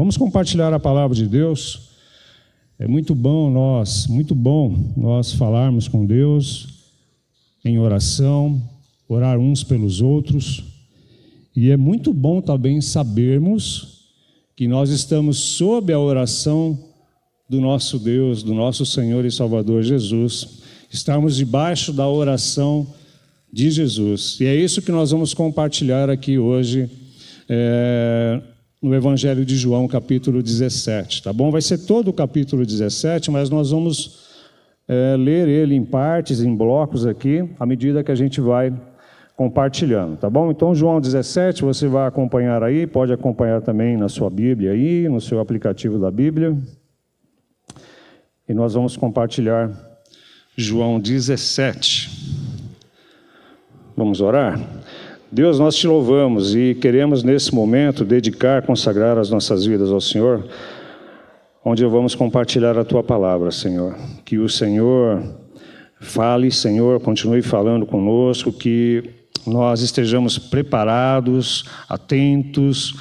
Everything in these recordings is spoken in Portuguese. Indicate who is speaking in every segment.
Speaker 1: Vamos compartilhar a palavra de Deus. É muito bom nós falarmos com Deus em oração, orar uns pelos outros. E é muito bom também sabermos que nós estamos sob a oração do nosso Deus, do nosso Senhor e Salvador Jesus. Estamos debaixo da oração de Jesus. E é isso que nós vamos compartilhar aqui hoje, no Evangelho de João, capítulo 17, tá bom? Vai ser todo o capítulo 17, mas nós vamos ler ele em partes, em blocos aqui, à medida que a gente vai compartilhando, tá bom? Então, João 17, você vai acompanhar aí, pode acompanhar também na sua Bíblia aí, no seu aplicativo da Bíblia. E nós vamos compartilhar João 17. Vamos orar? Deus, nós te louvamos e queremos nesse momento dedicar, consagrar as nossas vidas ao Senhor, onde vamos compartilhar a Tua palavra, Senhor. Que o Senhor fale, Senhor, continue falando conosco, que nós estejamos preparados, atentos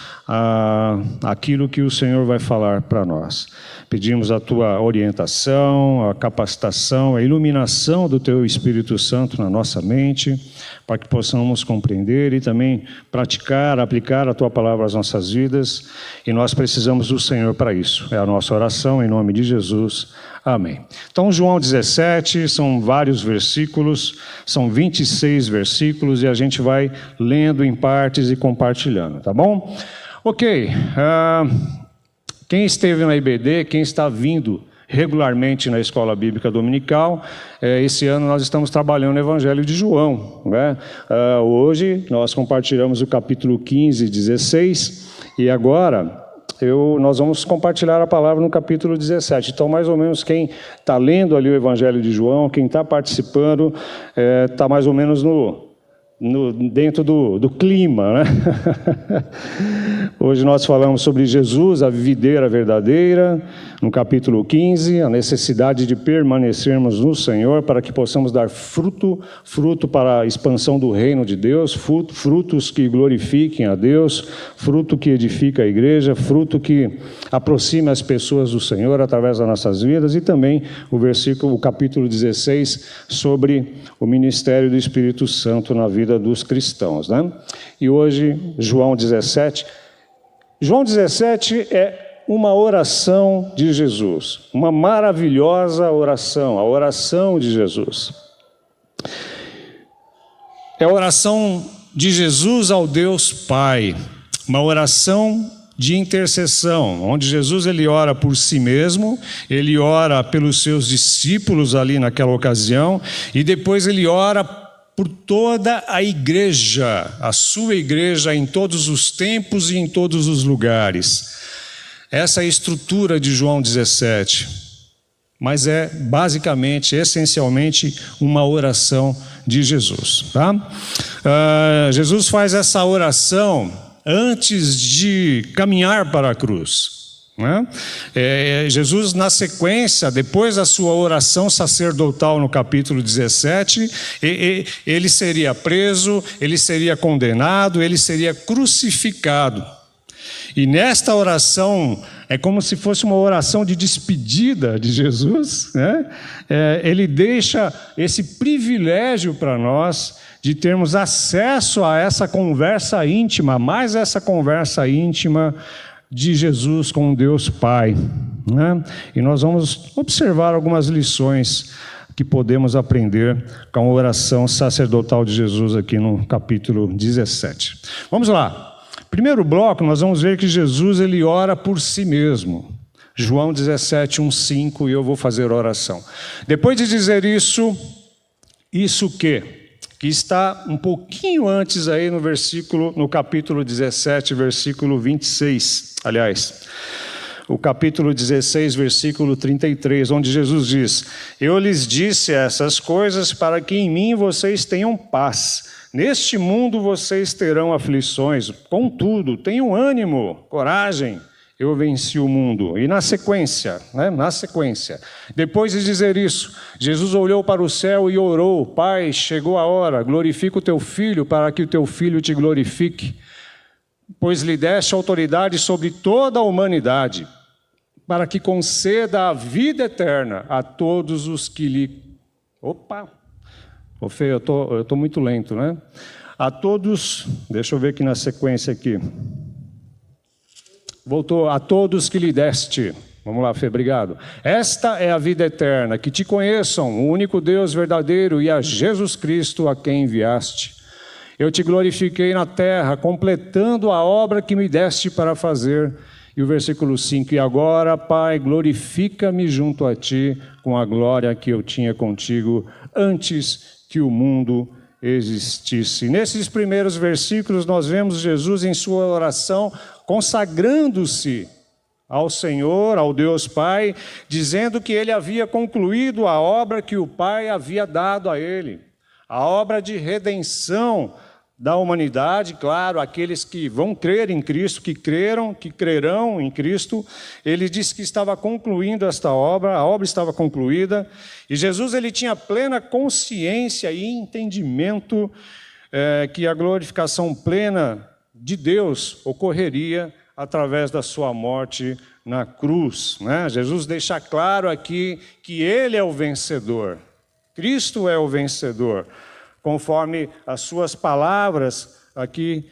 Speaker 1: àquilo que o Senhor vai falar para nós. Pedimos a Tua orientação, a capacitação, a iluminação do Teu Espírito Santo na nossa mente, para que possamos compreender e também praticar, aplicar a Tua palavra às nossas vidas. E nós precisamos do Senhor para isso. É a nossa oração, em nome de Jesus. Amém. Então, João 17, são vários versículos, são 26 versículos, e a gente vai lendo em partes e compartilhando, tá bom? Ok. Quem esteve na IBD, quem está vindo regularmente na Escola Bíblica Dominical, esse ano nós estamos trabalhando no Evangelho de João, né? Hoje nós compartilhamos o capítulo 15 e 16, e agora nós vamos compartilhar a palavra no capítulo 17. Então, mais ou menos, quem está lendo ali o Evangelho de João, quem está participando, está mais ou menos dentro do clima, né? Hoje nós falamos sobre Jesus, a videira verdadeira, no capítulo 15, a necessidade de permanecermos no Senhor para que possamos dar fruto para a expansão do reino de Deus, frutos que glorifiquem a Deus, fruto que edifica a igreja, fruto que aproxime as pessoas do Senhor através das nossas vidas, e também o capítulo 16, sobre o ministério do Espírito Santo na vida dos cristãos, né? E hoje, João 17. João 17 é uma oração de Jesus, uma maravilhosa oração, a oração de Jesus. É a oração de Jesus ao Deus Pai, uma oração de intercessão, onde Jesus ele ora por si mesmo, ele ora pelos seus discípulos ali naquela ocasião, e depois ele ora por toda a igreja, a sua igreja em todos os tempos e em todos os lugares. Essa é a estrutura de João 17, mas é basicamente, essencialmente, uma oração de Jesus, tá? Jesus faz essa oração antes de caminhar para a cruz, né? Jesus, na sequência, depois da sua oração sacerdotal no capítulo 17, ele seria preso, ele seria condenado, ele seria crucificado. E nesta oração, é como se fosse uma oração de despedida de Jesus, né? Ele deixa esse privilégio para nós de termos acesso a essa conversa íntima, mais essa conversa íntima de Jesus com Deus Pai, né? E nós vamos observar algumas lições que podemos aprender com a oração sacerdotal de Jesus aqui no capítulo 17. Vamos lá. Primeiro bloco, nós vamos ver que Jesus ele ora por si mesmo. João 17, 1, 5, e eu vou fazer oração. Depois de dizer isso que está um pouquinho antes aí no capítulo 17, versículo 26, aliás, o capítulo 16, versículo 33, onde Jesus diz: eu lhes disse essas coisas para que em mim vocês tenham paz. Neste mundo vocês terão aflições, contudo, tenham ânimo, coragem, eu venci o mundo. E na sequência, depois de dizer isso, Jesus olhou para o céu e orou: Pai, chegou a hora, glorifica o teu Filho para que o teu Filho te glorifique. pois lhe deste autoridade sobre toda a humanidade, para que conceda a vida eterna a todos os que lhe... Opa! Ô Fê, eu tô muito lento, né? A todos... Deixa eu ver aqui na sequência aqui. Voltou. A todos que lhe deste. Vamos lá, Fê, obrigado. Esta é a vida eterna, que te conheçam, o único Deus verdadeiro, e a Jesus Cristo a quem enviaste. Eu te glorifiquei na terra, completando a obra que me deste para fazer. E o versículo 5, e agora, Pai, glorifica-me junto a ti com a glória que eu tinha contigo antes que o mundo existisse. Nesses primeiros versículos nós vemos Jesus em sua oração consagrando-se ao Senhor, ao Deus Pai, dizendo que ele havia concluído a obra que o Pai havia dado a ele, a obra de redenção da humanidade, claro, aqueles que vão crer em Cristo, que crerão em Cristo. Ele disse que estava concluindo esta obra, a obra estava concluída, e Jesus ele tinha plena consciência e entendimento que a glorificação plena de Deus ocorreria através da sua morte na cruz, né? Jesus deixa claro aqui que ele é o vencedor, Cristo é o vencedor, conforme as suas palavras aqui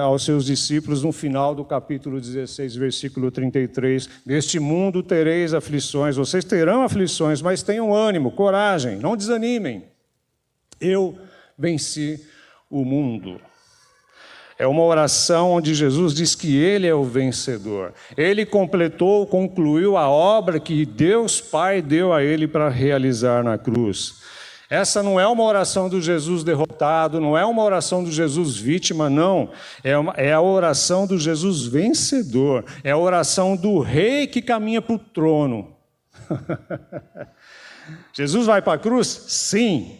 Speaker 1: aos seus discípulos no final do capítulo 16, versículo 33. Neste mundo tereis aflições, vocês terão aflições, mas tenham ânimo, coragem, não desanimem. Eu venci o mundo. É uma oração onde Jesus diz que ele é o vencedor. Ele concluiu a obra que Deus Pai deu a ele para realizar na cruz. Essa não é uma oração do Jesus derrotado, não é uma oração do Jesus vítima, não. É a oração do Jesus vencedor. É a oração do rei que caminha para o trono. Jesus vai para a cruz? Sim.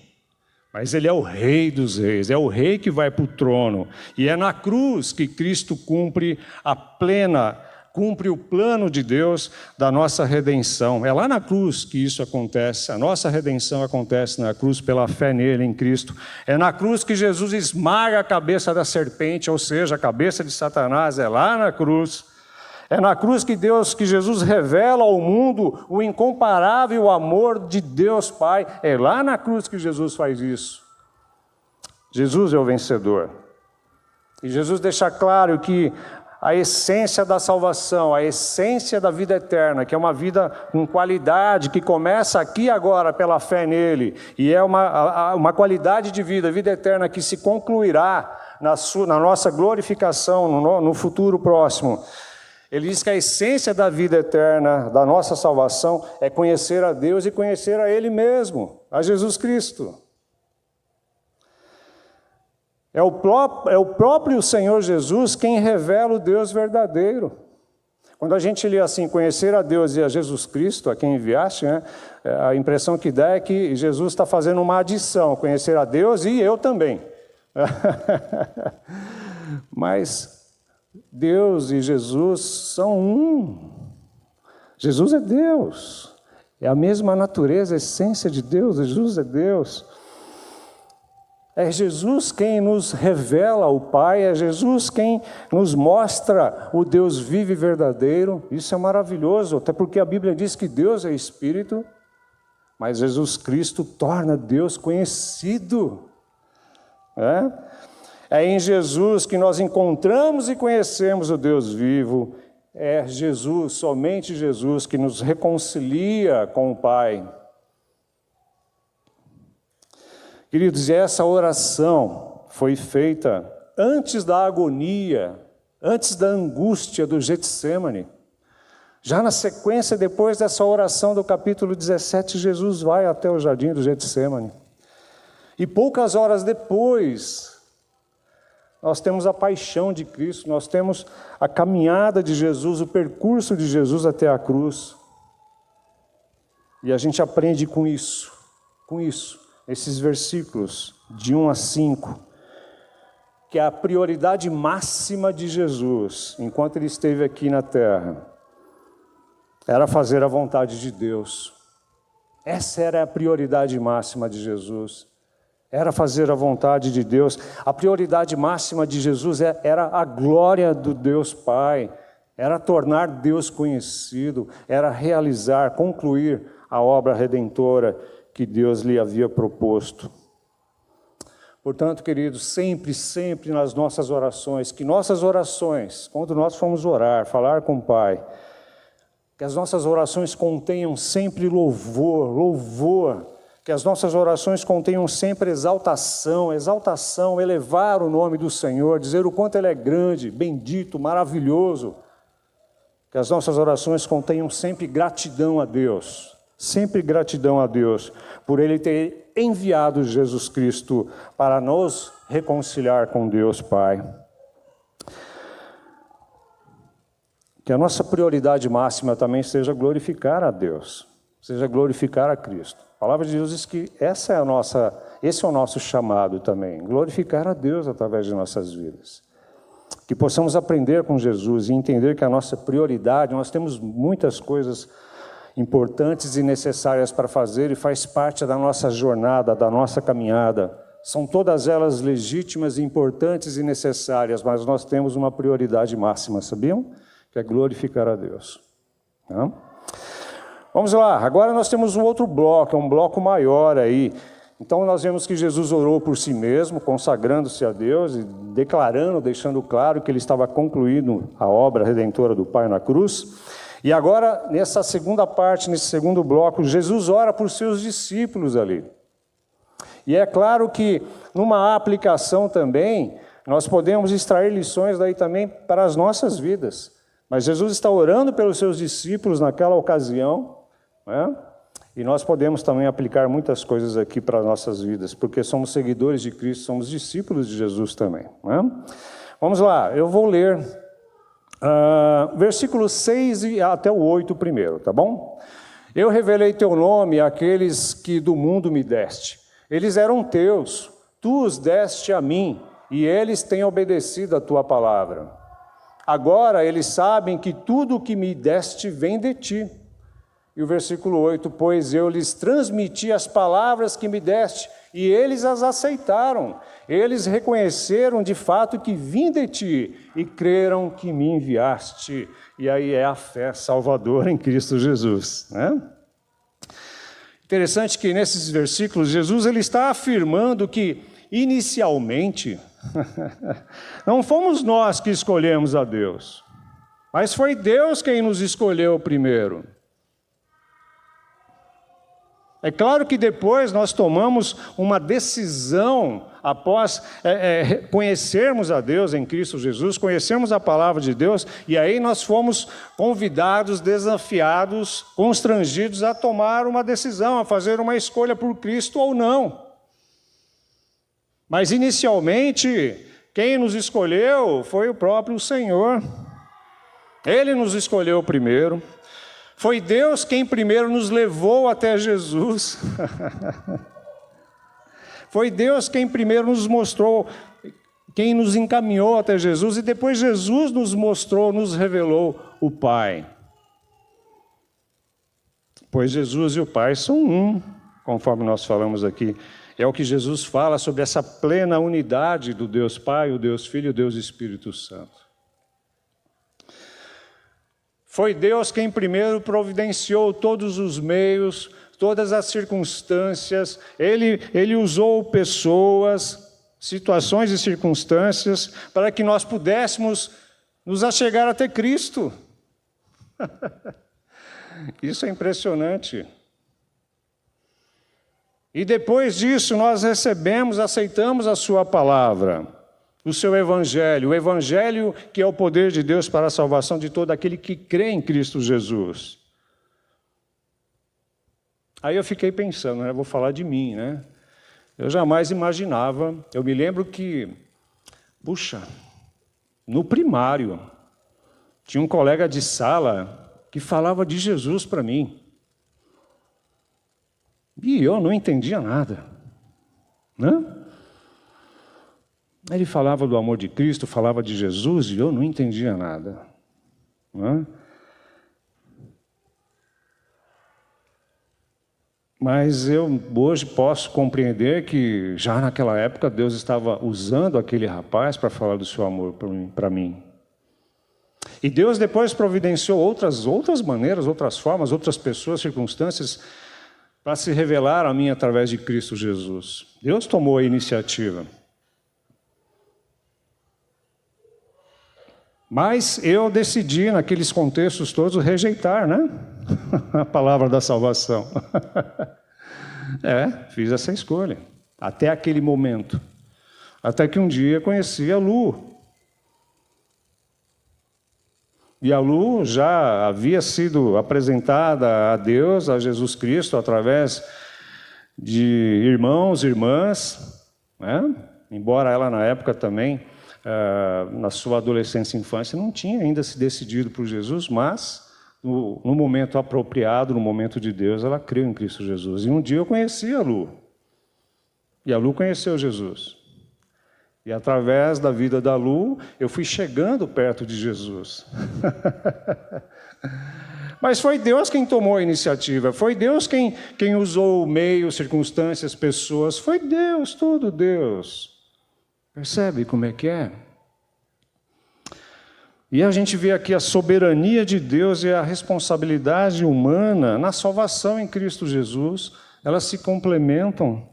Speaker 1: Mas ele é o rei dos reis, é o rei que vai para o trono. E é na cruz que Cristo cumpre o plano de Deus da nossa redenção. É lá na cruz que isso acontece. A nossa redenção acontece na cruz pela fé nele, em Cristo. É na cruz que Jesus esmaga a cabeça da serpente, ou seja, a cabeça de Satanás. É lá na cruz. É na cruz que Jesus revela ao mundo o incomparável amor de Deus Pai. É lá na cruz que Jesus faz isso. Jesus é o vencedor. E Jesus deixa claro que a essência da salvação, a essência da vida eterna, que é uma vida com qualidade, que começa aqui agora pela fé nele, e é uma qualidade de vida eterna que se concluirá na nossa glorificação, no futuro próximo. Ele diz que a essência da vida eterna, da nossa salvação, é conhecer a Deus e conhecer a Ele mesmo, a Jesus Cristo. É o próprio Senhor Jesus quem revela o Deus verdadeiro. Quando a gente lê assim, conhecer a Deus e a Jesus Cristo, a quem enviaste, né, a impressão que dá é que Jesus está fazendo uma adição, conhecer a Deus e eu também. Mas Deus e Jesus são um. Jesus é Deus. É a mesma natureza, a essência de Deus. Jesus é Deus. É Jesus quem nos revela o Pai, é Jesus quem nos mostra o Deus vivo e verdadeiro. Isso é maravilhoso, até porque a Bíblia diz que Deus é Espírito, mas Jesus Cristo torna Deus conhecido. É em Jesus que nós encontramos e conhecemos o Deus vivo. É Jesus, somente Jesus, que nos reconcilia com o Pai. Queridos, essa oração foi feita antes da agonia, antes da angústia do Getsêmani. Já na sequência, depois dessa oração do capítulo 17, Jesus vai até o jardim do Getsêmani. E poucas horas depois, nós temos a paixão de Cristo, nós temos a caminhada de Jesus, o percurso de Jesus até a cruz. E a gente aprende com isso, esses versículos de 1 a 5, que a prioridade máxima de Jesus, enquanto ele esteve aqui na terra, era fazer a vontade de Deus. Essa era a prioridade máxima de Jesus. era fazer a vontade de Deus. A prioridade máxima de Jesus era a glória do Deus Pai, era tornar Deus conhecido, era realizar, concluir a obra redentora que Deus lhe havia proposto. Portanto, queridos, sempre, sempre nas nossas orações, que nossas orações, quando nós formos orar, falar com o Pai, que as nossas orações contenham sempre louvor, que as nossas orações contenham sempre exaltação, elevar o nome do Senhor, dizer o quanto Ele é grande, bendito, maravilhoso. Que as nossas orações contenham sempre gratidão a Deus, por Ele ter enviado Jesus Cristo para nos reconciliar com Deus Pai. Que a nossa prioridade máxima também seja glorificar a Deus, seja glorificar a Cristo. A palavra de Deus diz que esse é o nosso chamado também, glorificar a Deus através de nossas vidas. Que possamos aprender com Jesus e entender que a nossa prioridade, nós temos muitas coisas importantes e necessárias para fazer e faz parte da nossa jornada, da nossa caminhada. São todas elas legítimas, importantes e necessárias, mas nós temos uma prioridade máxima, sabiam? Que é glorificar a Deus. Tá? Vamos lá, agora nós temos um outro bloco, um bloco maior aí. Então nós vemos que Jesus orou por si mesmo, consagrando-se a Deus e declarando, deixando claro que ele estava concluindo a obra redentora do Pai na cruz. E agora, nessa segunda parte, nesse segundo bloco, Jesus ora por seus discípulos ali. E é claro que, numa aplicação também, nós podemos extrair lições daí também para as nossas vidas. Mas Jesus está orando pelos seus discípulos naquela ocasião, né? E nós podemos também aplicar muitas coisas aqui para as nossas vidas, porque somos seguidores de Cristo, somos discípulos de Jesus também, né? Vamos lá, eu vou ler versículos 6 até o 8 primeiro, tá bom? Eu revelei teu nome àqueles que do mundo me deste. Eles eram teus, tu os deste a mim, e eles têm obedecido a tua palavra. Agora eles sabem que tudo o que me deste vem de ti. E o versículo 8, pois eu lhes transmiti as palavras que me deste, e eles as aceitaram. Eles reconheceram de fato que vim de ti, e creram que me enviaste. E aí é a fé salvadora em Cristo Jesus, né? Interessante que nesses versículos, Jesus ele está afirmando que, inicialmente, não fomos nós que escolhemos a Deus, mas foi Deus quem nos escolheu primeiro. É claro que depois nós tomamos uma decisão após conhecermos a Deus em Cristo Jesus, conhecermos a palavra de Deus, e aí nós fomos convidados, desafiados, constrangidos a tomar uma decisão, a fazer uma escolha por Cristo ou não. Mas inicialmente, quem nos escolheu foi o próprio Senhor. Ele nos escolheu primeiro. Foi Deus quem primeiro nos levou até Jesus. Foi Deus quem primeiro nos mostrou, quem nos encaminhou até Jesus, e depois Jesus nos mostrou, nos revelou o Pai. Pois Jesus e o Pai são um, conforme nós falamos aqui. É o que Jesus fala sobre essa plena unidade do Deus Pai, o Deus Filho e o Deus Espírito Santo. Foi Deus quem primeiro providenciou todos os meios, todas as circunstâncias. Ele usou pessoas, situações e circunstâncias para que nós pudéssemos nos achegar até Cristo. Isso é impressionante. E depois disso nós recebemos, aceitamos a sua palavra, o seu evangelho, o evangelho que é o poder de Deus para a salvação de todo aquele que crê em Cristo Jesus. Aí eu fiquei pensando, né? Vou falar de mim, né? Eu jamais imaginava, eu me lembro que, puxa, no primário, tinha um colega de sala que falava de Jesus para mim. E eu não entendia nada, né? Ele falava do amor de Cristo, falava de Jesus, e eu não entendia nada, né? Mas eu hoje posso compreender que já naquela época Deus estava usando aquele rapaz para falar do seu amor para mim. E Deus depois providenciou outras maneiras, outras formas, outras pessoas, circunstâncias para se revelar a mim através de Cristo Jesus. Deus tomou a iniciativa. Mas eu decidi, naqueles contextos todos, rejeitar, né? A palavra da salvação. Fiz essa escolha. Até aquele momento. Até que um dia conheci a Lu. E a Lu já havia sido apresentada a Deus, a Jesus Cristo, através de irmãos e irmãs, né? Embora ela, na época também, na sua adolescência e infância, não tinha ainda se decidido por Jesus, mas no momento apropriado, no momento de Deus, ela creu em Cristo Jesus. E um dia eu conheci a Lu. E a Lu conheceu Jesus. E através da vida da Lu, eu fui chegando perto de Jesus. Mas foi Deus quem tomou a iniciativa, foi Deus quem usou o meio, circunstâncias, pessoas, foi Deus, tudo Deus. Percebe como é que é? E a gente vê aqui a soberania de Deus e a responsabilidade humana na salvação em Cristo Jesus, elas se complementam.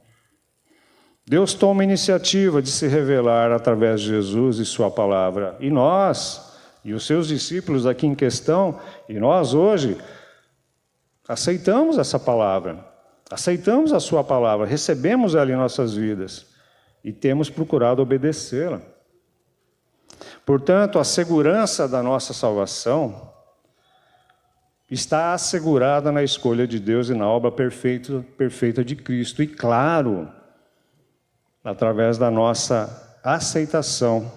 Speaker 1: Deus toma a iniciativa de se revelar através de Jesus e sua palavra. E nós, e os seus discípulos aqui em questão, e nós hoje, aceitamos essa palavra, aceitamos a sua palavra, recebemos ela em nossas vidas e temos procurado obedecê-la. Portanto, a segurança da nossa salvação está assegurada na escolha de Deus e na obra perfeita de Cristo. E claro, através da nossa aceitação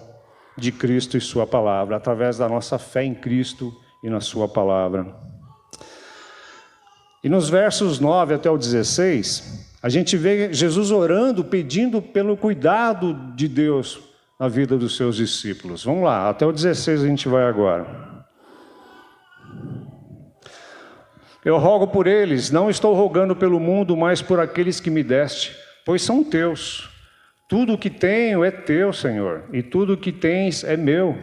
Speaker 1: de Cristo e sua palavra, através da nossa fé em Cristo e na sua palavra. E nos versos 9 até o 16, a gente vê Jesus orando, pedindo pelo cuidado de Deus na vida dos seus discípulos. Vamos lá, até o 16 a gente vai agora. Eu rogo por eles, não estou rogando pelo mundo, mas por aqueles que me deste, pois são teus. Tudo o que tenho é teu, Senhor, e tudo o que tens é meu.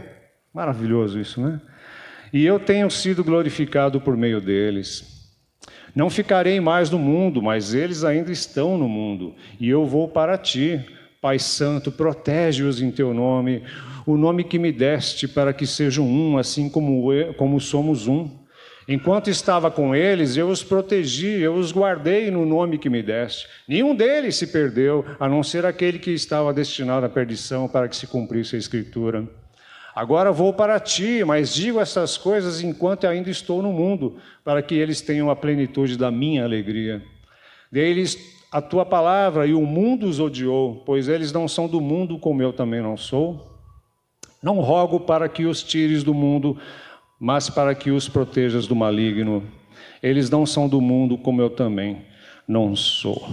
Speaker 1: Maravilhoso isso, né? E eu tenho sido glorificado por meio deles. Não ficarei mais no mundo, mas eles ainda estão no mundo, e eu vou para ti. Pai Santo, protege-os em teu nome, o nome que me deste, para que sejam um, assim como somos um. Enquanto estava com eles, eu os protegi, eu os guardei no nome que me deste. Nenhum deles se perdeu, a não ser aquele que estava destinado à perdição, para que se cumprisse a Escritura. Agora vou para ti, mas digo essas coisas enquanto ainda estou no mundo, para que eles tenham a plenitude da minha alegria. Dei-lhes a tua palavra e o mundo os odiou, pois eles não são do mundo como eu também não sou. Não rogo para que os tires do mundo, mas para que os protejas do maligno. Eles não são do mundo como eu também não sou.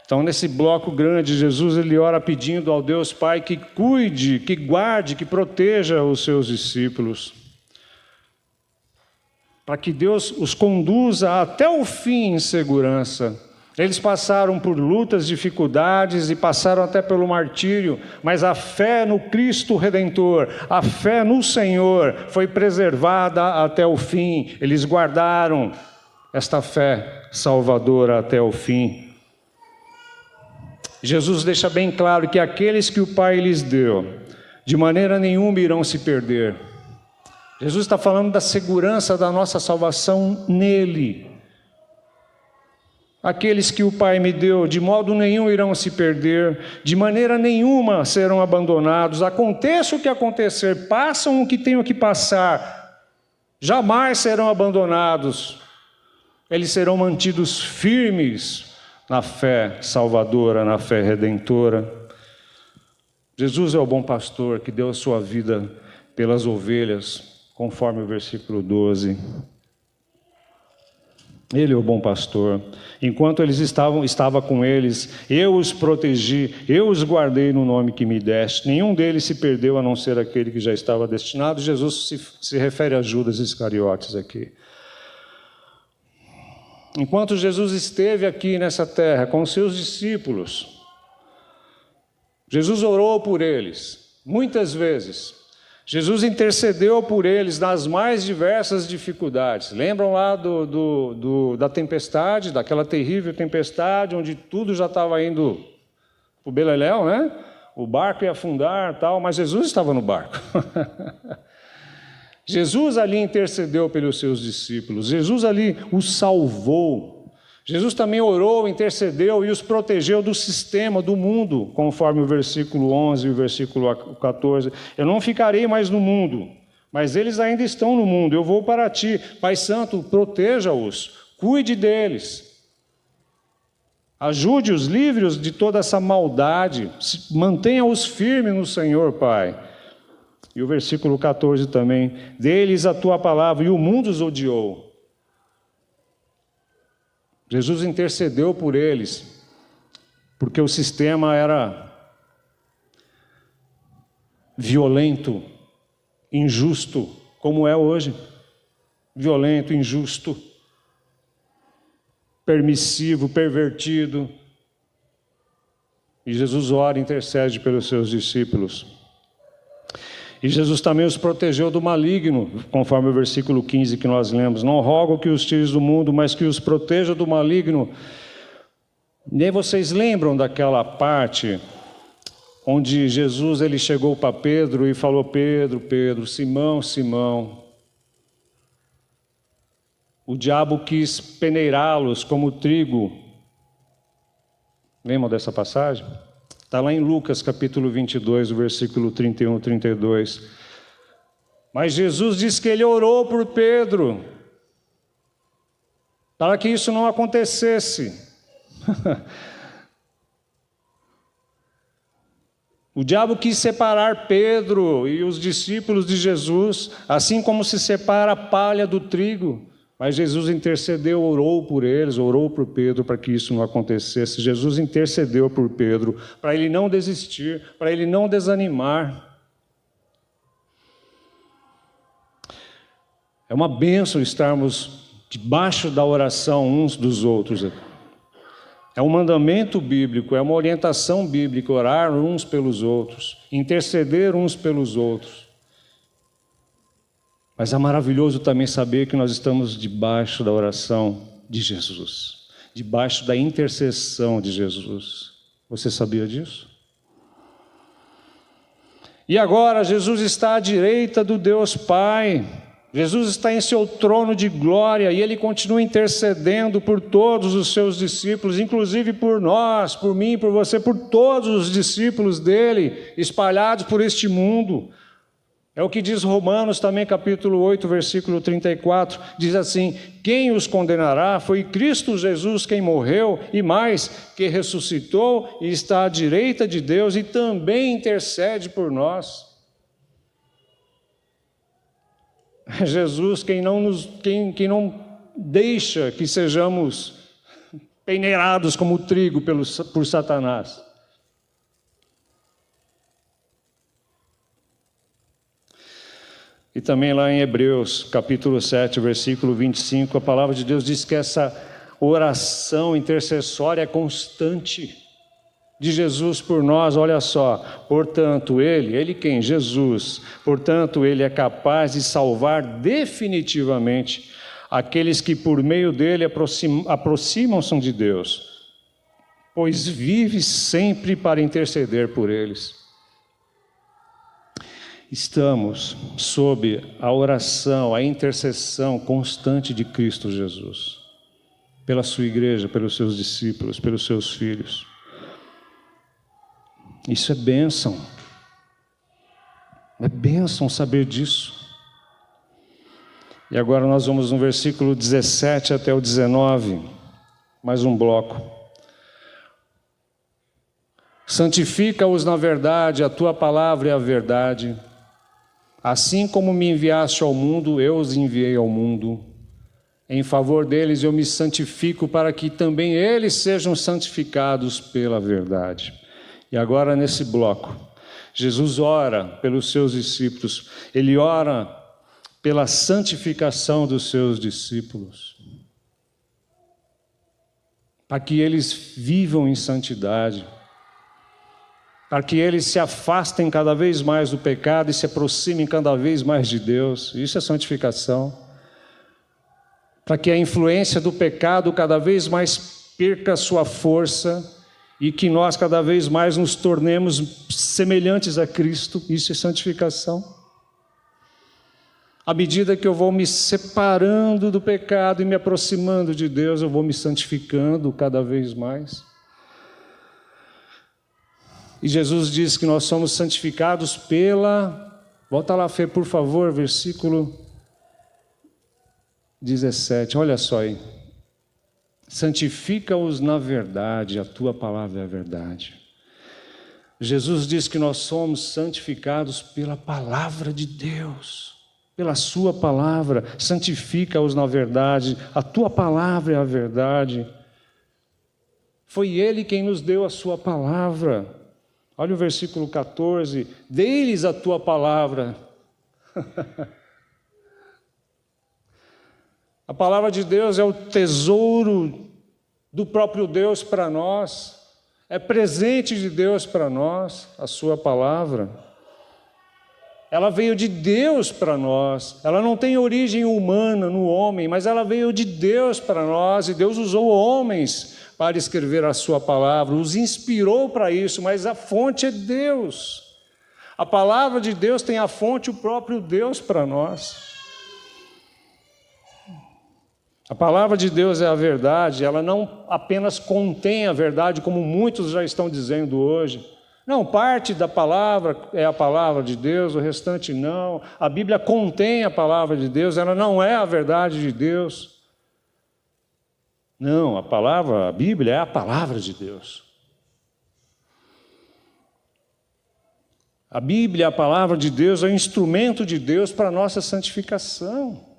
Speaker 1: Então, nesse bloco grande, Jesus ele ora pedindo ao Deus Pai que cuide, que guarde, que proteja os seus discípulos, para que Deus os conduza até o fim em segurança. Eles passaram por lutas, dificuldades e passaram até pelo martírio, mas a fé no Cristo Redentor, a fé no Senhor foi preservada até o fim. Eles guardaram esta fé salvadora até o fim. Jesus deixa bem claro que aqueles que o Pai lhes deu, de maneira nenhuma irão se perder. Jesus está falando da segurança da nossa salvação nele. Aqueles que o Pai me deu, de modo nenhum irão se perder, de maneira nenhuma serão abandonados. Aconteça o que acontecer, passam o que tenham que passar, jamais serão abandonados. Eles serão mantidos firmes na fé salvadora, na fé redentora. Jesus é o bom pastor que deu a sua vida pelas ovelhas, conforme o versículo 12. Ele é o bom pastor. Enquanto eles estava com eles, eu os protegi, eu os guardei no nome que me deste. Nenhum deles se perdeu, a não ser aquele que já estava destinado. Jesus se refere a Judas Iscariotes aqui. enquanto Jesus esteve aqui nessa terra com os seus discípulos, Jesus orou por eles, muitas vezes. Jesus intercedeu por eles nas mais diversas dificuldades. Lembram lá da tempestade, daquela terrível tempestade, onde tudo já estava indo para o beleléu, né? O barco ia afundar, tal, mas Jesus estava no barco. Jesus ali intercedeu pelos seus discípulos, Jesus ali os salvou. Jesus também orou, intercedeu e os protegeu do sistema, do mundo, conforme o versículo 11 e o versículo 14. Eu não ficarei mais no mundo, mas eles ainda estão no mundo. Eu vou para ti. Pai Santo, proteja-os, cuide deles. Ajude-os, livre-os de toda essa maldade. Mantenha-os firmes no Senhor, Pai. E o versículo 14 também. Dê-lhes a tua palavra, e o mundo os odiou. Jesus intercedeu por eles, porque o sistema era violento, injusto, como é hoje. Violento, injusto, permissivo, pervertido. E Jesus ora e intercede pelos seus discípulos. E Jesus também os protegeu do maligno, conforme o versículo 15 que nós lemos. Não rogo que os tires do mundo, mas que os proteja do maligno. E aí vocês lembram daquela parte onde Jesus ele chegou para Pedro e falou: Pedro, Pedro, Simão, Simão, o diabo quis peneirá-los como trigo. Lembram dessa passagem? Está lá em Lucas capítulo 22, o versículo 31 e 32. Mas Jesus diz que ele orou por Pedro, para que isso não acontecesse. O diabo quis separar Pedro e os discípulos de Jesus, assim como se separa a palha do trigo. Mas Jesus intercedeu, orou por eles, orou por Pedro para que isso não acontecesse. Jesus intercedeu por Pedro, para ele não desistir, para ele não desanimar. É uma bênção estarmos debaixo da oração uns dos outros. É um mandamento bíblico, é uma orientação bíblica, orar uns pelos outros, interceder uns pelos outros. Mas é maravilhoso também saber que nós estamos debaixo da oração de Jesus, debaixo da intercessão de Jesus. Você sabia disso? E agora Jesus está à direita do Deus Pai. Jesus está em seu trono de glória e Ele continua intercedendo por todos os seus discípulos, inclusive por nós, por mim, por você, por todos os discípulos dEle, espalhados por este mundo. É o que diz Romanos também, capítulo 8, versículo 34, diz assim: quem os condenará? Foi Cristo Jesus quem morreu, e mais, que ressuscitou e está à direita de Deus e também intercede por nós. É Jesus quem não deixa que sejamos peneirados como trigo por Satanás. E também lá em Hebreus, capítulo 7, versículo 25, a palavra de Deus diz que essa oração intercessória é constante de Jesus por nós. Olha só, portanto, Ele quem? Jesus. Portanto, Ele é capaz de salvar definitivamente aqueles que por meio dEle aproximam-se de Deus, pois vive sempre para interceder por eles. Estamos sob a oração, a intercessão constante de Cristo Jesus, pela sua igreja, pelos seus discípulos, pelos seus filhos. Isso é bênção. É bênção saber disso. E agora nós vamos no versículo 17 até o 19, mais um bloco. Santifica-os na verdade, a tua palavra é a verdade. Assim como me enviaste ao mundo, eu os enviei ao mundo. Em favor deles eu me santifico, para que também eles sejam santificados pela verdade. E agora nesse bloco, Jesus ora pelos seus discípulos, Ele ora pela santificação dos seus discípulos. para que eles vivam em santidade, para que eles se afastem cada vez mais do pecado e se aproximem cada vez mais de Deus. Isso é santificação. Para que a influência do pecado cada vez mais perca sua força e que nós cada vez mais nos tornemos semelhantes a Cristo. Isso é santificação. À medida que eu vou me separando do pecado e me aproximando de Deus, eu vou me santificando cada vez mais. E Jesus diz que nós somos santificados pela... Volta lá, Fê, por favor, versículo 17. Olha só aí. Santifica-os na verdade, a tua palavra é a verdade. Jesus diz que nós somos santificados pela palavra de Deus, pela sua palavra. Santifica-os na verdade, a tua palavra é a verdade. Foi Ele quem nos deu a sua palavra. Olha o versículo 14. Dê-lhes a tua palavra. A palavra de Deus é o tesouro do próprio Deus para nós, é presente de Deus para nós, a sua palavra. Ela veio de Deus para nós, ela não tem origem humana no homem, mas ela veio de Deus para nós, e Deus usou homens para escrever a sua palavra, os inspirou para isso, mas a fonte é Deus. A palavra de Deus tem a fonte, o próprio Deus para nós. A palavra de Deus é a verdade, ela não apenas contém a verdade, como muitos já estão dizendo hoje. Não, parte da palavra é a palavra de Deus, o restante não. A Bíblia contém a palavra de Deus, ela não é a verdade de Deus. Não, a Bíblia é a palavra de Deus. A Bíblia, a palavra de Deus, é o instrumento de Deus para a nossa santificação.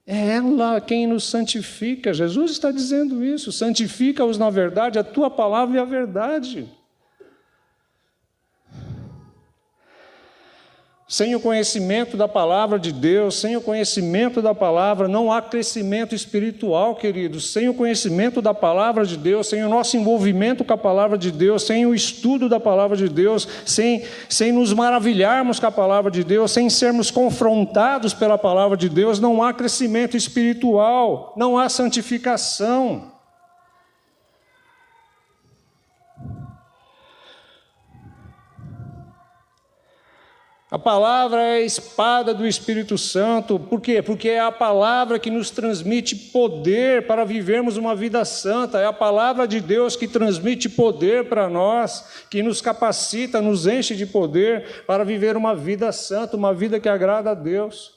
Speaker 1: É ela quem nos santifica. Jesus está dizendo isso. Santifica-os na verdade, a tua palavra é a verdade. Sem o conhecimento da palavra de Deus, sem o conhecimento da palavra, não há crescimento espiritual, queridos. Sem o conhecimento da palavra de Deus, sem o nosso envolvimento com a palavra de Deus, sem o estudo da palavra de Deus, sem nos maravilharmos com a palavra de Deus, sem sermos confrontados pela palavra de Deus, não há crescimento espiritual, não há santificação. A palavra é a espada do Espírito Santo. Por quê? Porque é a palavra que nos transmite poder para vivermos uma vida santa. É a palavra de Deus que transmite poder para nós, que nos capacita, nos enche de poder para viver uma vida santa, uma vida que agrada a Deus.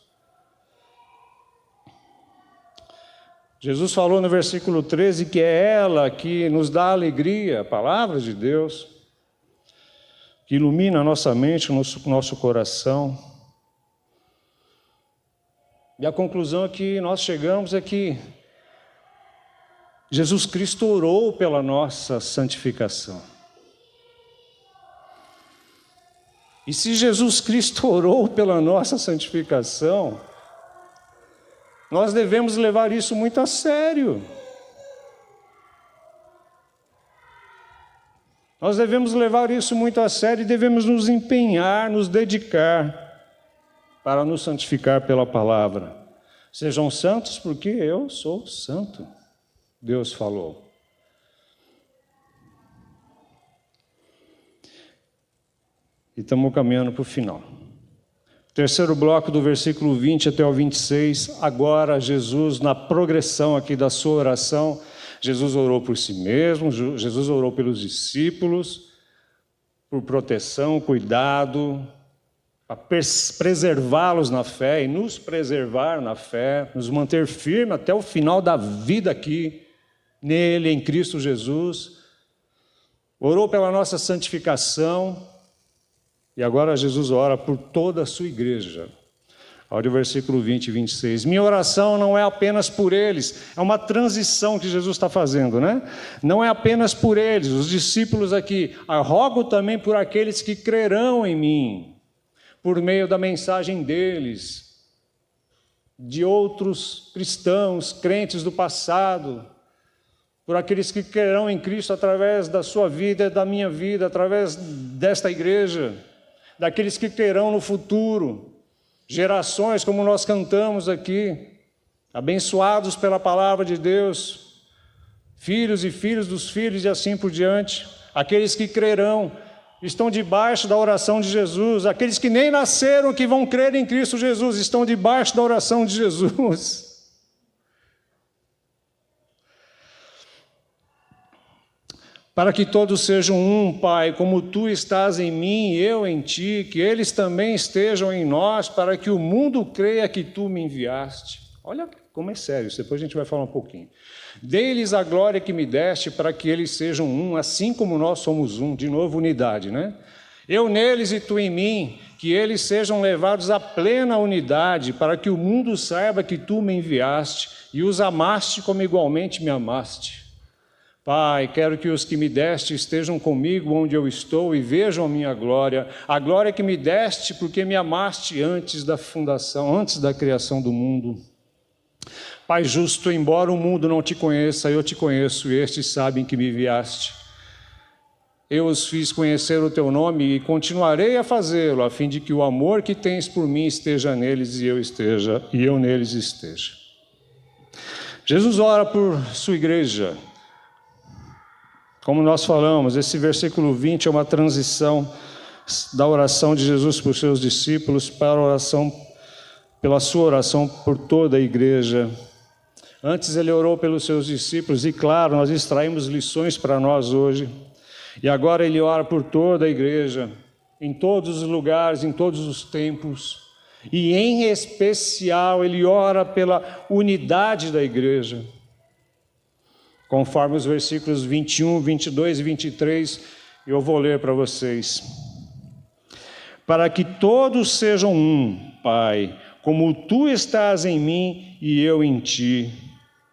Speaker 1: Jesus falou no versículo 13 que é ela que nos dá alegria, a palavra de Deus, que ilumina a nossa mente, o nosso coração. E a conclusão a que nós chegamos é que Jesus Cristo orou pela nossa santificação. E se Jesus Cristo orou pela nossa santificação, nós devemos levar isso muito a sério. Nós devemos levar isso muito a sério e devemos nos empenhar, nos dedicar para nos santificar pela palavra. Sejam santos porque eu sou santo, Deus falou. E estamos caminhando para o final. Terceiro bloco do versículo 20 até o 26, agora Jesus, na progressão aqui da sua oração, Jesus orou por si mesmo, Jesus orou pelos discípulos, por proteção, cuidado, para preservá-los na fé e nos preservar na fé, nos manter firmes até o final da vida aqui, nele, em Cristo Jesus. Orou pela nossa santificação e agora Jesus ora por toda a sua igreja. Olha o versículo 20 e 26. Minha oração não é apenas por eles. É uma transição que Jesus está fazendo, né? Não é apenas por eles, os discípulos aqui. Rogo também por aqueles que crerão em mim, por meio da mensagem deles, de outros cristãos, crentes do passado, por aqueles que crerão em Cristo através da sua vida e da minha vida, através desta igreja, daqueles que crerão no futuro, gerações como nós cantamos aqui, abençoados pela palavra de Deus, filhos e filhos dos filhos e assim por diante. Aqueles que crerão estão debaixo da oração de Jesus. Aqueles que nem nasceram, que vão crer em Cristo Jesus, estão debaixo da oração de Jesus. Para que todos sejam um, Pai, como Tu estás em mim e eu em Ti, que eles também estejam em nós, para que o mundo creia que Tu me enviaste. Olha como é sério, depois a gente vai falar um pouquinho. Dê-lhes a glória que me deste, para que eles sejam um, assim como nós somos um. De novo, unidade, né? Eu neles e Tu em mim, que eles sejam levados à plena unidade, para que o mundo saiba que Tu me enviaste e os amaste como igualmente me amaste. Pai, quero que os que me deste estejam comigo onde eu estou e vejam a glória que me deste, porque me amaste antes da fundação, antes da criação do mundo. Pai justo, embora o mundo não te conheça, eu te conheço, e estes sabem que me enviaste. Eu os fiz conhecer o teu nome e continuarei a fazê-lo, a fim de que o amor que tens por mim esteja neles e eu neles esteja. Jesus ora por sua igreja. Como nós falamos, esse versículo 20 é uma transição da oração de Jesus por seus discípulos para a oração, pela sua oração por toda a igreja. Antes ele orou pelos seus discípulos e, claro, nós extraímos lições para nós hoje. E agora ele ora por toda a igreja, em todos os lugares, em todos os tempos. E em especial ele ora pela unidade da igreja. Conforme os versículos 21, 22 e 23, eu vou ler para vocês. Para que todos sejam um, Pai, como Tu estás em mim e eu em Ti,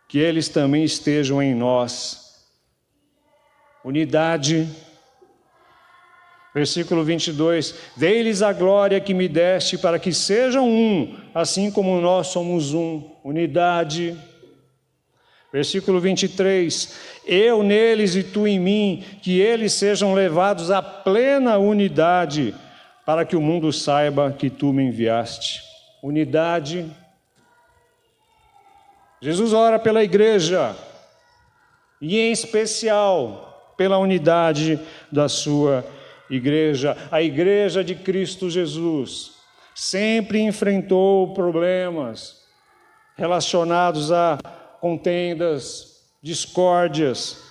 Speaker 1: que eles também estejam em nós. Unidade. Versículo 22, dê-lhes a glória que me deste, para que sejam um, assim como nós somos um. Unidade. Versículo 23, eu neles e Tu em mim, que eles sejam levados à plena unidade, para que o mundo saiba que Tu me enviaste. Unidade. Jesus ora pela igreja, e em especial pela unidade da sua igreja. A igreja de Cristo Jesus sempre enfrentou problemas relacionados a contendas, discórdias.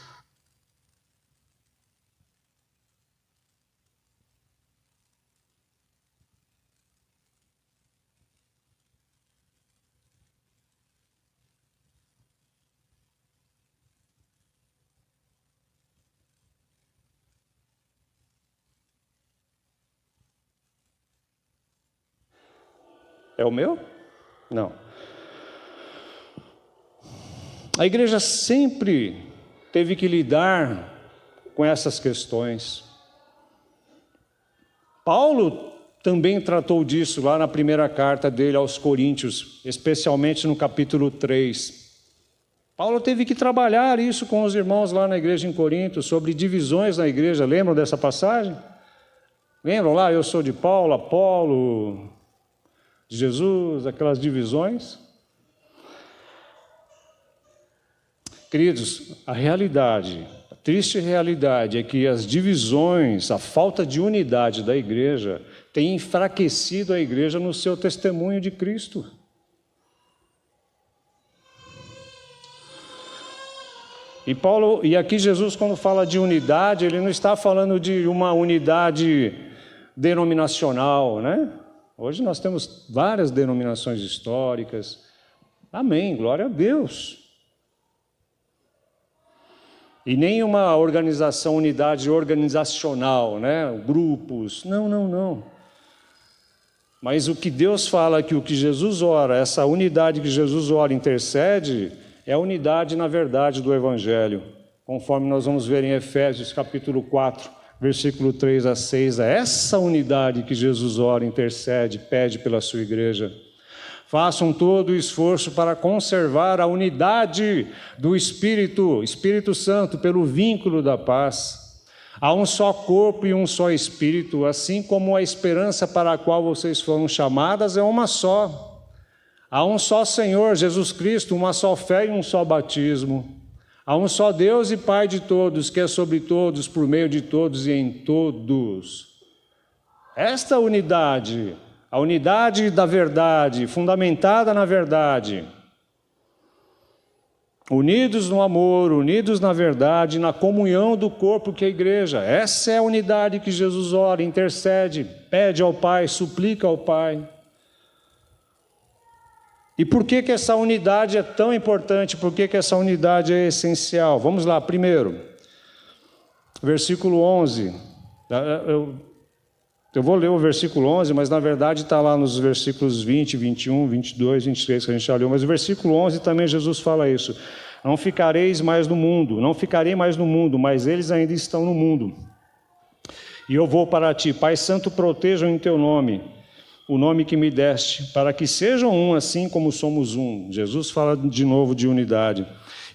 Speaker 1: É o meu? Não. A igreja sempre teve que lidar com essas questões. Paulo também tratou disso lá na primeira carta dele aos Coríntios, especialmente no capítulo 3. Paulo teve que trabalhar isso com os irmãos lá na igreja em Corinto, sobre divisões na igreja. Lembram dessa passagem? Lembram lá, eu sou de Paulo, Apolo, de Jesus, aquelas divisões? Queridos, a triste realidade é que as divisões, a falta de unidade da igreja tem enfraquecido a igreja no seu testemunho de Cristo. E aqui Jesus, quando fala de unidade, ele não está falando de uma unidade denominacional, né? Hoje nós temos várias denominações históricas. Amém, glória a Deus. E nem uma unidade organizacional, né? Grupos. Não. Mas o que Deus fala aqui, o que Jesus ora, essa unidade que Jesus ora, intercede, é a unidade na verdade do Evangelho. Conforme nós vamos ver em Efésios capítulo 4, versículo 3 a 6, é essa unidade que Jesus ora, intercede, pede pela sua igreja. Façam todo o esforço para conservar a unidade do Espírito Santo, pelo vínculo da paz. Há um só corpo e um só Espírito, assim como a esperança para a qual vocês foram chamadas é uma só. Há um só Senhor, Jesus Cristo, uma só fé e um só batismo. Há um só Deus e Pai de todos, que é sobre todos, por meio de todos e em todos. Esta unidade, a unidade da verdade, fundamentada na verdade, unidos no amor, unidos na verdade, na comunhão do corpo que é a igreja. Essa é a unidade que Jesus ora, intercede, pede ao Pai, suplica ao Pai. E por que essa unidade é tão importante? Por que essa unidade é essencial? Vamos lá, primeiro, versículo 11. Eu vou ler o versículo 11, mas na verdade está lá nos versículos 20, 21, 22, 23 que a gente já leu. Mas o versículo 11 também Jesus fala isso. Não ficarei mais no mundo, mas eles ainda estão no mundo. E eu vou para ti. Pai Santo, protejam em teu nome, o nome que me deste, para que sejam um assim como somos um. Jesus fala de novo de unidade.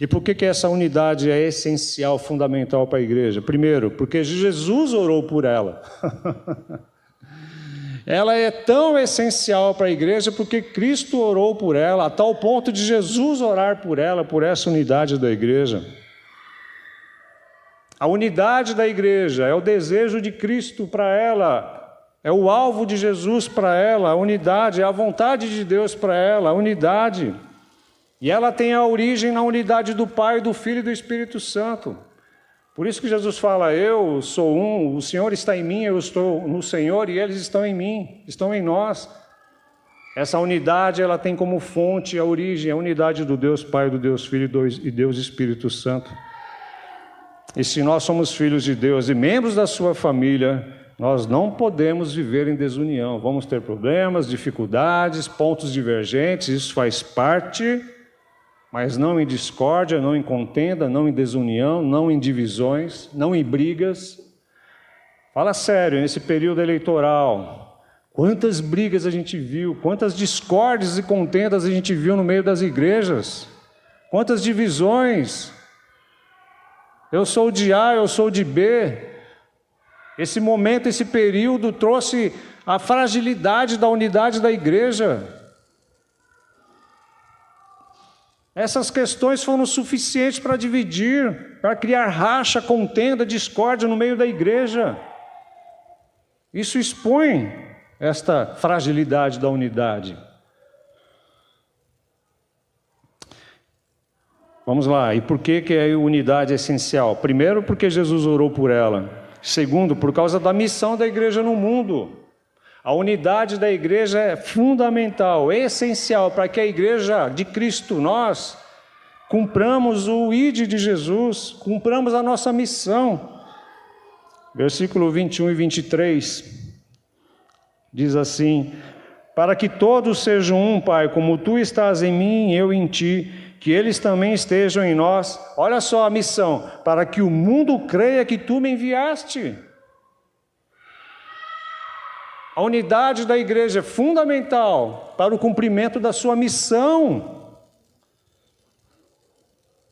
Speaker 1: E por que essa unidade é essencial, fundamental para a igreja? Primeiro, porque Jesus orou por ela. Ela é tão essencial para a igreja porque Cristo orou por ela, a tal ponto de Jesus orar por ela, por essa unidade da igreja. A unidade da igreja é o desejo de Cristo para ela, é o alvo de Jesus para ela, a unidade, é a vontade de Deus para ela, a unidade. E ela tem a origem na unidade do Pai, do Filho e do Espírito Santo. Por isso que Jesus fala, eu sou um, o Senhor está em mim, eu estou no Senhor e eles estão em mim, estão em nós. Essa unidade, ela tem como fonte, a origem, a unidade do Deus Pai, do Deus Filho e Deus Espírito Santo. E se nós somos filhos de Deus e membros da sua família, nós não podemos viver em desunião. Vamos ter problemas, dificuldades, pontos divergentes, isso faz parte, mas não em discórdia, não em contenda, não em desunião, não em divisões, não em brigas. Fala sério, nesse período eleitoral, quantas brigas a gente viu, quantas discórdias e contendas a gente viu no meio das igrejas, quantas divisões. Eu sou de A, eu sou de B. Esse momento, esse período trouxe a fragilidade da unidade da igreja. Essas questões foram suficientes para dividir, para criar racha, contenda, discórdia no meio da igreja. Isso expõe esta fragilidade da unidade. Vamos lá, e por que a unidade é essencial? Primeiro, porque Jesus orou por ela. Segundo, por causa da missão da igreja no mundo. A unidade da igreja é fundamental, é essencial para que a igreja de Cristo, nós, cumpramos o ID de Jesus, cumpramos a nossa missão. Versículo 21 e 23 diz assim: para que todos sejam um, Pai, como tu estás em mim e eu em ti, que eles também estejam em nós. Olha só a missão, para que o mundo creia que tu me enviaste. A unidade da igreja é fundamental para o cumprimento da sua missão.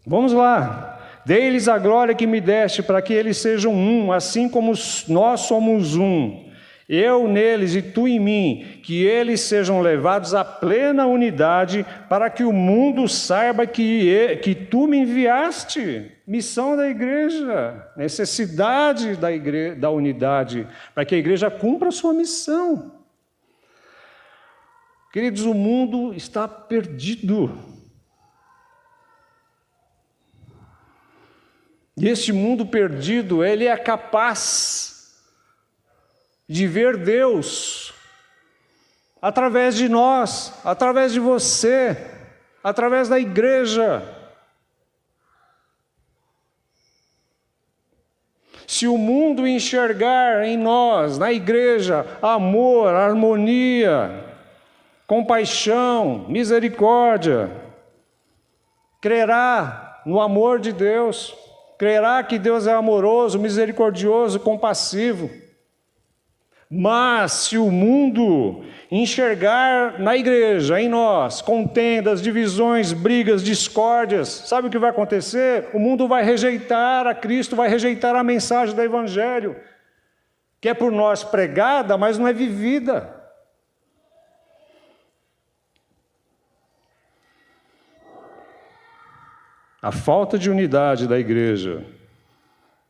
Speaker 1: Vamos lá. Dê-lhes a glória que me deste, para que eles sejam um, assim como nós somos um. Eu neles e tu em mim, que eles sejam levados à plena unidade, para que o mundo saiba que tu me enviaste. Missão da igreja, necessidade da unidade, para que a igreja cumpra a sua missão. Queridos, o mundo está perdido. E este mundo perdido, ele é capaz de ver Deus através de nós, através de você, através da igreja. Se o mundo enxergar em nós, na igreja, amor, harmonia, compaixão, misericórdia, crerá no amor de Deus, crerá que Deus é amoroso, misericordioso, compassivo. Mas se o mundo enxergar na igreja, em nós, contendas, divisões, brigas, discórdias, sabe o que vai acontecer? O mundo vai rejeitar a Cristo, vai rejeitar a mensagem do Evangelho, que é por nós pregada, mas não é vivida. A falta de unidade da igreja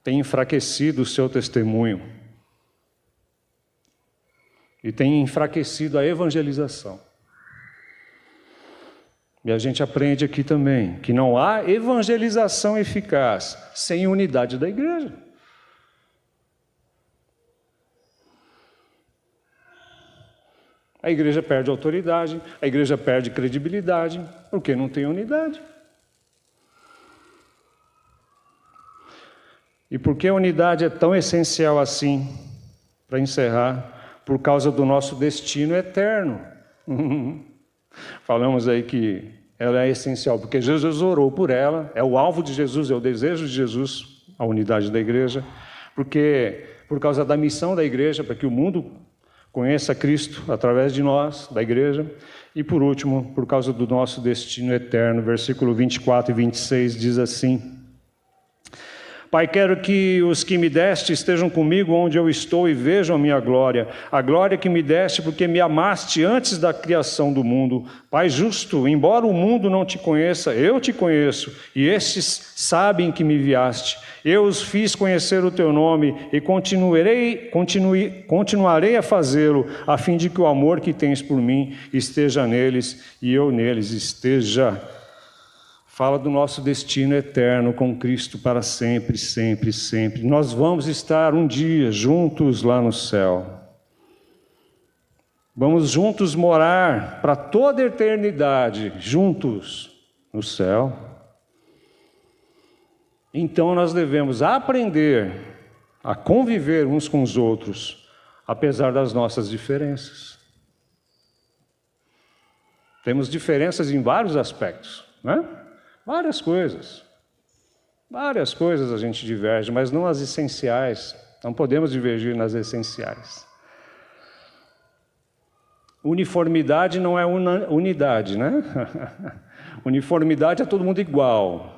Speaker 1: tem enfraquecido o seu testemunho e tem enfraquecido a evangelização. E a gente aprende aqui também que não há evangelização eficaz sem unidade da igreja. A igreja perde autoridade, a igreja perde credibilidade, porque não tem unidade. E por que a unidade é tão essencial assim? Para encerrar, por causa do nosso destino eterno. Falamos aí que ela é essencial, porque Jesus orou por ela, é o alvo de Jesus, é o desejo de Jesus, a unidade da igreja, porque por causa da missão da igreja, para que o mundo conheça Cristo através de nós, da igreja, e por último, por causa do nosso destino eterno. Versículo 24 e 26 diz assim: Pai, quero que os que me deste estejam comigo onde eu estou e vejam a minha glória, a glória que me deste porque me amaste antes da criação do mundo. Pai justo, embora o mundo não te conheça, eu te conheço, e estes sabem que me enviaste. Eu os fiz conhecer o teu nome e continuarei a fazê-lo, a fim de que o amor que tens por mim esteja neles e eu neles esteja. Fala do nosso destino eterno com Cristo para sempre, sempre, sempre. Nós vamos estar um dia juntos lá no céu. Vamos juntos morar para toda a eternidade, juntos no céu. Então nós devemos aprender a conviver uns com os outros, apesar das nossas diferenças. Temos diferenças em vários aspectos, né? Várias coisas a gente diverge, mas não as essenciais. Não podemos divergir nas essenciais. Uniformidade não é unidade, né? Uniformidade é todo mundo igual.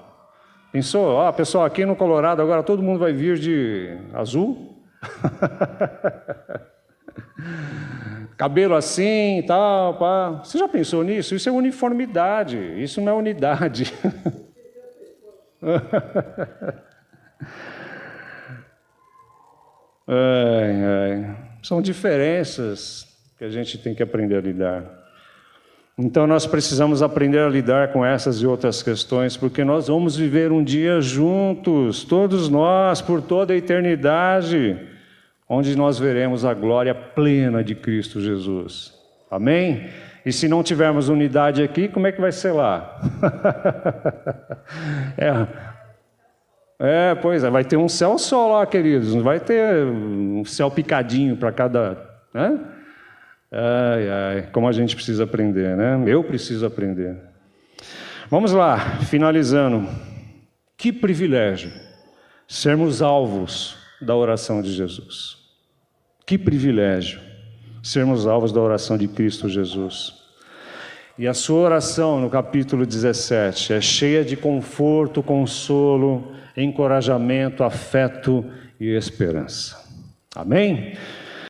Speaker 1: Pensou, pessoal, aqui no Colorado agora todo mundo vai vir de azul? Cabelo assim e tal, pá. Você já pensou nisso? Isso é uniformidade, isso não é unidade. São diferenças que a gente tem que aprender a lidar. Então nós precisamos aprender a lidar com essas e outras questões, porque nós vamos viver um dia juntos, todos nós, por toda a eternidade, onde nós veremos a glória plena de Cristo Jesus. Amém? E se não tivermos unidade aqui, como é que vai ser lá? Pois é, vai ter um céu só lá, queridos, não vai ter um céu picadinho para cada... né? Como a gente precisa aprender, né? Eu preciso aprender. Vamos lá, finalizando. Que privilégio sermos alvos da oração de Jesus. Que privilégio sermos alvos da oração de Cristo Jesus. E a sua oração no capítulo 17 é cheia de conforto, consolo, encorajamento, afeto e esperança. Amém?